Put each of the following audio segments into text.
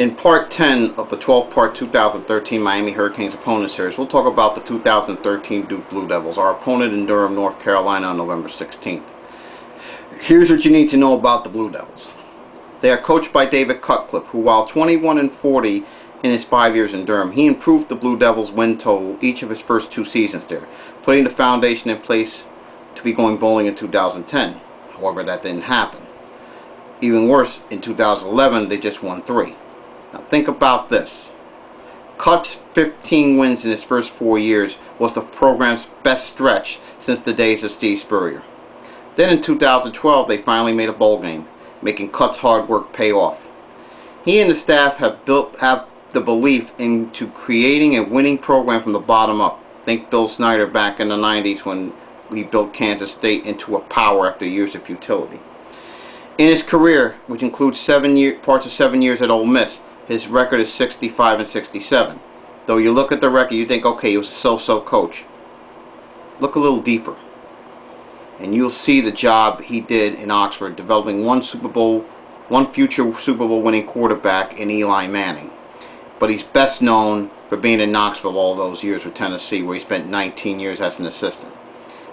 In part 10 of the 12-part 2013 Miami Hurricanes opponent series, we'll talk about the 2013 Duke Blue Devils, our opponent in Durham, North Carolina on November 16th. Here's what you need to know about the Blue Devils. They are coached by David Cutcliffe, who while 21-40 in his 5 years in Durham, he improved the Blue Devils' win total each of his first 2 seasons there, putting the foundation in place to be going bowling in 2010. However, that didn't happen. Even worse, in 2011, they just won 3. Now think about this. Cut's 15 wins in his first 4 years was the program's best stretch since the days of Steve Spurrier. Then in 2012 they finally made a bowl game, making Cut's hard work pay off. He and the staff have the belief into creating a winning program from the bottom up. Think Bill Snyder back in the 90s when he built Kansas State into a power after years of futility. In his career, which includes parts of 7 years at Ole Miss, his record is 65-67. Though you look at the record, you think, okay, he was a so-so coach. Look a little deeper, and you'll see the job he did in Oxford, developing one future Super Bowl winning quarterback in Eli Manning. But he's best known for being in Knoxville all those years with Tennessee, where he spent 19 years as an assistant.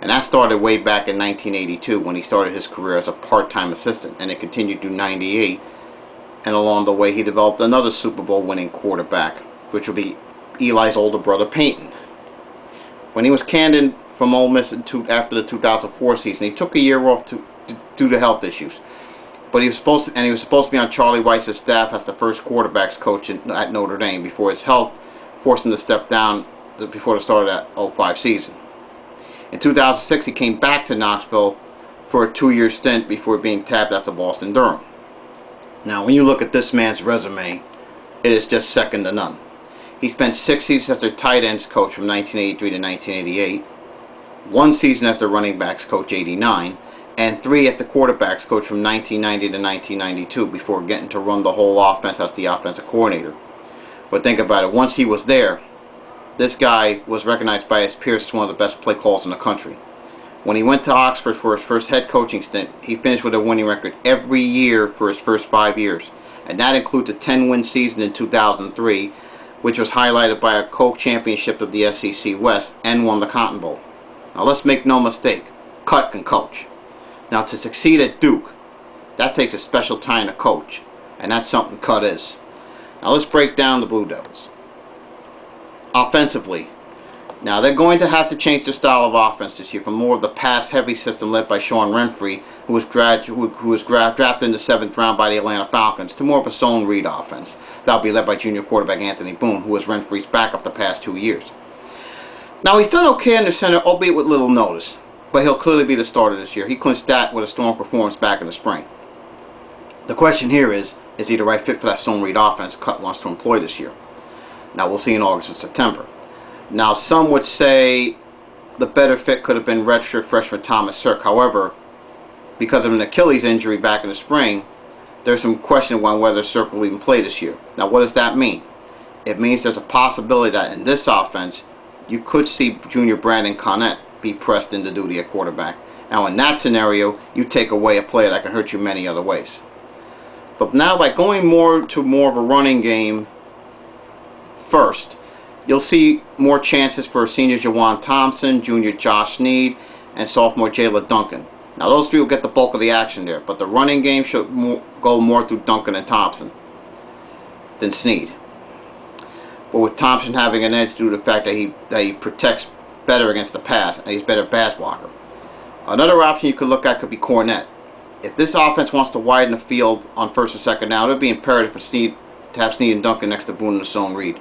And that started way back in 1982 when he started his career as a part-time assistant, and it continued through 98. And along the way, he developed another Super Bowl winning quarterback, which will be Eli's older brother, Peyton. When he was canned from Ole Miss after the 2004 season, he took a year off due to health issues. But he was supposed to be on Charlie Weiss's staff as the first quarterbacks coach at Notre Dame before his health forced him to step down before the start of that 2005 season. In 2006, he came back to Knoxville for a 2-year stint before being tapped as the Boston Durham. Now, when you look at this man's resume, it is just second to none. He spent 6 seasons as their tight ends coach from 1983 to 1988, 1 season as their running backs coach, 89, and 3 as the quarterbacks coach from 1990 to 1992 before getting to run the whole offense as the offensive coordinator. But think about it, once he was there, this guy was recognized by his peers as one of the best play calls in the country. When he went to Oxford for his first head coaching stint, he finished with a winning record every year for his first 5 years. And that includes a 10-win season in 2003, which was highlighted by a co-championship of the SEC West and won the Cotton Bowl. Now let's make no mistake, Cut can coach. Now to succeed at Duke, that takes a special time to coach, and that's something Cut is. Now let's break down the Blue Devils. Offensively, now they're going to have to change their style of offense this year from more of the pass-heavy system led by Sean Renfree, who was drafted in the 7th round by the Atlanta Falcons, to more of a zone read offense. That'll be led by junior quarterback Anthony Boone, who was Renfree's backup the past 2 years. Now he's done okay in the center, albeit with little notice, but he'll clearly be the starter this year. He clinched that with a strong performance back in the spring. The question here is he the right fit for that zone read offense Cut wants to employ this year? Now we'll see in August and September. Now some would say the better fit could have been redshirt freshman Thomas Sirk. However, because of an Achilles injury back in the spring, there's some question on whether Sirk will even play this year. Now what does that mean? It means there's a possibility that in this offense, you could see junior Brandon Connett be pressed into duty at quarterback. Now in that scenario, you take away a player that can hurt you many other ways. But now by going more of a running game first, you'll see more chances for senior Jawan Thompson, junior Josh Snead, and sophomore Jayla Duncan. Now those 3 will get the bulk of the action there, but the running game should go more through Duncan and Thompson than Snead. But with Thompson having an edge due to the fact that he protects better against the pass, and he's a better pass blocker. Another option you could look at could be Cornett. If this offense wants to widen the field on first and second down, it would be imperative for Snead to have Snead and Duncan next to Boone in the zone read.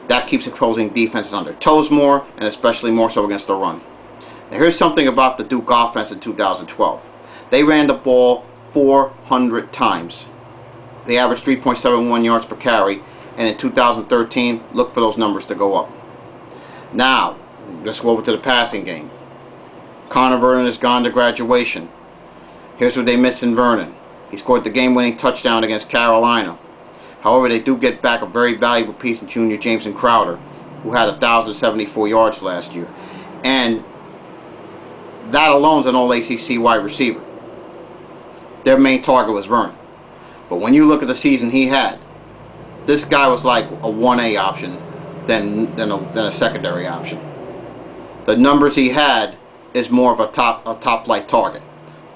That keeps opposing defenses on their toes more, and especially more so against the run. Now here's something about the Duke offense in 2012. They ran the ball 400 times. They averaged 3.71 yards per carry, and in 2013, look for those numbers to go up. Now, let's go over to the passing game. Connor Vernon has gone to graduation. Here's what they missed in Vernon. He scored the game-winning touchdown against Carolina. However, they do get back a very valuable piece in junior Jameson Crowder, who had 1,074 yards last year. And that alone is an all-ACC wide receiver. Their main target was Vernon. But when you look at the season he had, this guy was like a 1A option than a secondary option. The numbers he had is more of a top flight target.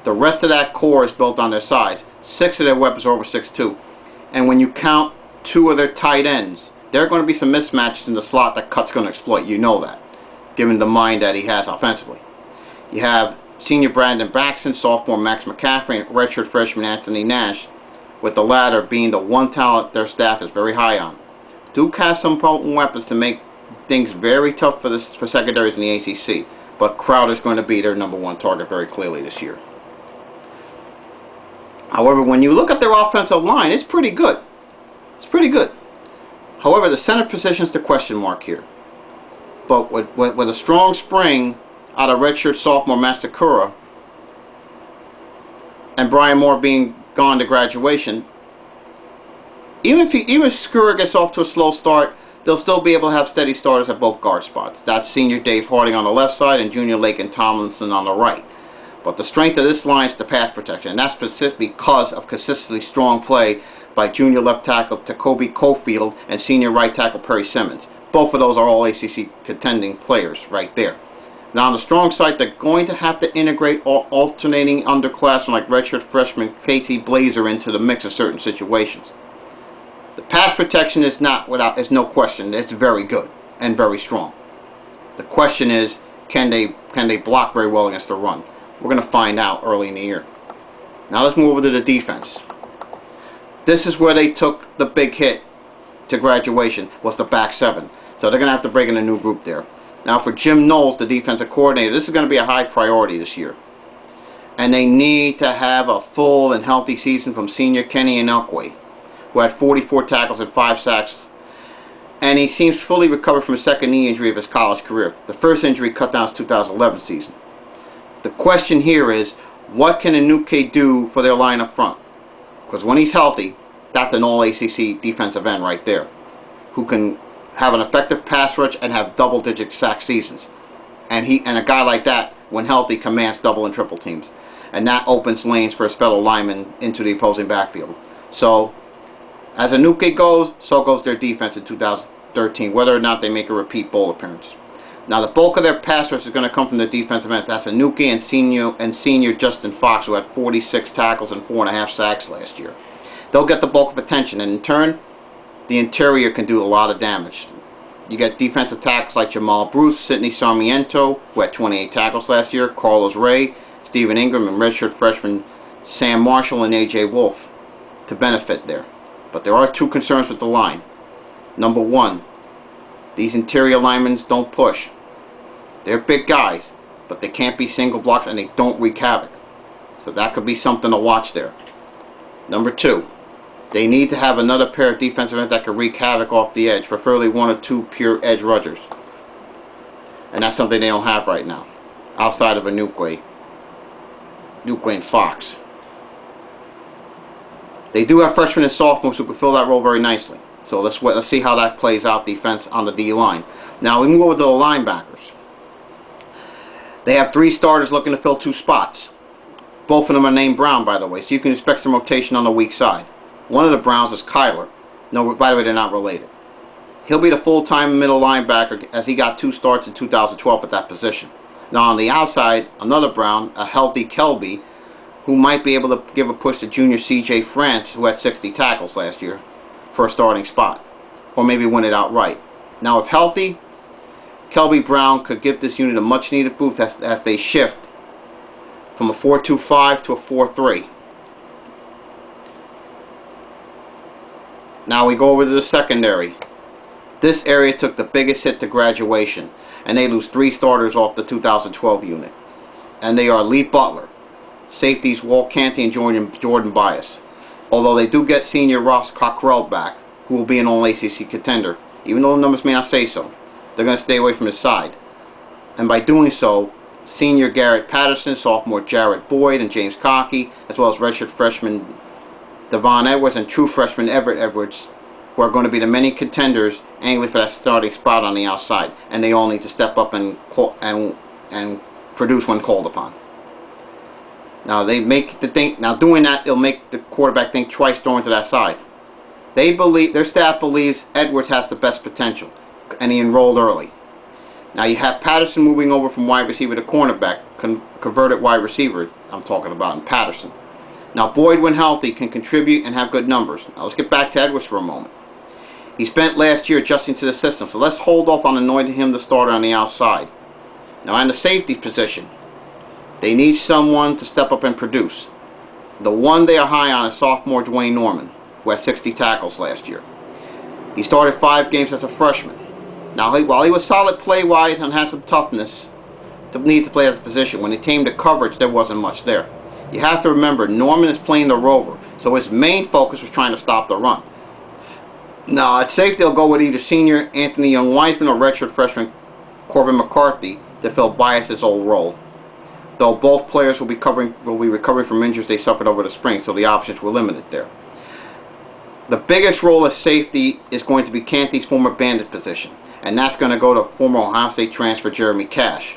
The rest of that core is built on their size. 6 of their weapons are over 6'2", and when you count 2 of their tight ends, there are going to be some mismatches in the slot that Cut's going to exploit. You know that, given the mind that he has offensively. You have senior Brandon Braxton, sophomore Max McCaffrey, and redshirt freshman Anthony Nash, with the latter being the one talent their staff is very high on. Duke has some potent weapons to make things very tough for secondaries in the ACC, but Crowder's going to be their #1 target very clearly this year. However, when you look at their offensive line, it's pretty good. It's pretty good. However, the center position is the question mark here. But with a strong spring out of redshirt sophomore Masakura and Brian Moore being gone to graduation, even if Skura gets off to a slow start, they'll still be able to have steady starters at both guard spots. That's senior Dave Harding on the left side and junior Laken Tomlinson on the right. But the strength of this line is the pass protection, and that's specifically because of consistently strong play by junior left tackle Tacoby Cofield and senior right tackle Perry Simmons. Both of those are all ACC contending players right there. Now on the strong side, they're going to have to integrate alternating underclassmen like redshirt freshman Casey Blazer into the mix of certain situations. The pass protection is no question. It's very good and very strong. The question is, can they block very well against the run? We're going to find out early in the year. Now let's move over to the defense. This is where they took the big hit to graduation, was the back 7. So they're going to have to bring in a new group there. Now for Jim Knowles, the defensive coordinator, this is going to be a high priority this year. And they need to have a full and healthy season from senior Kenny Inelkwe, who had 44 tackles and 5 sacks. And he seems fully recovered from a second knee injury of his college career. The first injury cut down his 2011 season. The question here is, what can Inuke do for their line up front? Because when he's healthy, that's an all-ACC defensive end right there, who can have an effective pass rush and have double-digit sack seasons. And a guy like that, when healthy, commands double and triple teams. And that opens lanes for his fellow linemen into the opposing backfield. So, as Inuke goes, so goes their defense in 2013, whether or not they make a repeat bowl appearance. Now the bulk of their pass rush is going to come from the defensive ends. That's Inuke and senior Justin Fox, who had 46 tackles and 4.5 sacks last year. They'll get the bulk of attention, and in turn, the interior can do a lot of damage. You get defensive tackles like Jamal Bruce, Sidney Sarmiento, who had 28 tackles last year, Carlos Ray, Stephen Ingram, and redshirt freshman Sam Marshall and A.J. Wolf to benefit there. But there are 2 concerns with the line. Number 1, these interior linemen don't push. They're big guys, but they can't be single blocks and they don't wreak havoc. So that could be something to watch there. Number 2, they need to have another pair of defensive ends that can wreak havoc off the edge, preferably 1 or 2 pure edge rushers. And that's something they don't have right now, outside of Inuke and Fox. They do have freshmen and sophomores who can fill that role very nicely. So let's see how that plays out defense on the D-line. Now we move over to the linebackers. They have 3 starters looking to fill 2 spots. Both of them are named Brown, by the way, so you can expect some rotation on the weak side. One of the Browns is Kyler. No, by the way, they're not related. He'll be the full-time middle linebacker, as he got 2 starts in 2012 at that position. Now on the outside, another Brown, a healthy Kelby, who might be able to give a push to junior C.J. France, who had 60 tackles last year, for a starting spot, or maybe win it outright. Now if healthy, Kelby Brown could give this unit a much needed boost as they shift from a 4-2-5 to a 4-3. Now we go over to the secondary. This area took the biggest hit to graduation, and they lose 3 starters off the 2012 unit. And they are Lee Butler, safeties Walt Canty and Jordan Bias. Although they do get senior Ross Cockrell back, who will be an all-ACC contender. Even though the numbers may not say so, they're going to stay away from his side. And by doing so, senior Garrett Patterson, sophomore Jarrett Boyd, and James Cockey, as well as redshirt freshman Devon Edwards and true freshman Everett Edwards, who are going to be the many contenders angling for that starting spot on the outside. And they all need to step up and produce when called upon. Now doing that, it'll make the quarterback think twice throwing to that side. Their staff believes Edwards has the best potential, and he enrolled early. Now you have Patterson moving over from wide receiver to cornerback, converted wide receiver I'm talking about in Patterson. Now Boyd, when healthy, can contribute and have good numbers. Now let's get back to Edwards for a moment. He spent last year adjusting to the system, so let's hold off on anointing him the starter on the outside. Now in the safety position, they need someone to step up and produce. The one they are high on is sophomore Dwayne Norman, who had 60 tackles last year. He started 5 games as a freshman. Now, while he was solid play-wise and had some toughness to need to play at the position, when it came to coverage, there wasn't much there. You have to remember, Norman is playing the rover, so his main focus was trying to stop the run. Now, at safety, they'll go with either senior Anthony Young-Wiseman or redshirt freshman Corbin McCarthy to fill Bias's old role. Though both players will be recovering from injuries they suffered over the spring, so the options were limited there. The biggest role of safety is going to be Canty's former Bandit position, and that's going to go to former Ohio State transfer Jeremy Cash.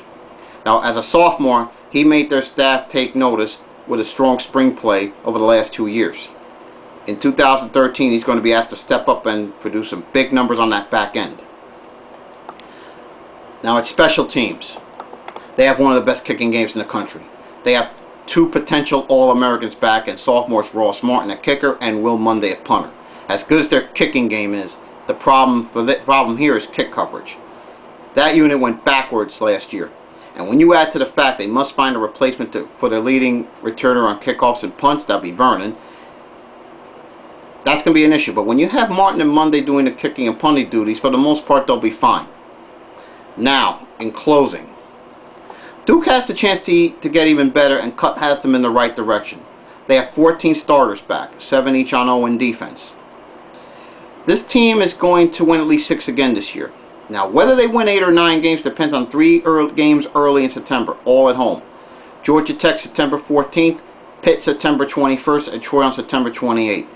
Now, as a sophomore, he made their staff take notice with a strong spring play over the last 2 years. In 2013, he's going to be asked to step up and produce some big numbers on that back end. Now, it's special teams. They have one of the best kicking games in the country. They have 2 potential All-Americans back, and sophomores Ross Martin at kicker and Will Munday at punter. As good as their kicking game is, the problem here is kick coverage. That unit went backwards last year. And when you add to the fact they must find a replacement for their leading returner on kickoffs and punts, that'll be Vernon, that's going to be an issue. But when you have Martin and Munday doing the kicking and punting duties, for the most part, they'll be fine. Now, in closing, Duke has the chance to get even better, and Cut has them in the right direction. They have 14 starters back, 7 each on 0 in defense. This team is going to win at least 6 again this year. Now, whether they win 8 or 9 games depends on 3 games early in September, all at home. Georgia Tech September 14th, Pitt September 21st, and Troy on September 28th.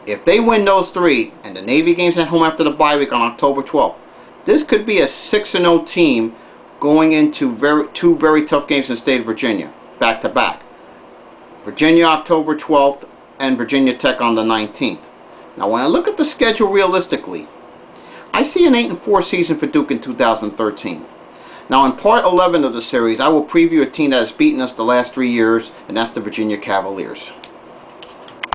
If they win those 3, and the Navy game's at home after the bye week on October 12th, this could be a 6-0 team going into 2 very tough games in the state of Virginia, back-to-back. Virginia October 12th and Virginia Tech on the 19th. Now, when I look at the schedule realistically, I see an 8-4 season for Duke in 2013. Now, in part 11 of the series, I will preview a team that has beaten us the last 3 years, and that's the Virginia Cavaliers.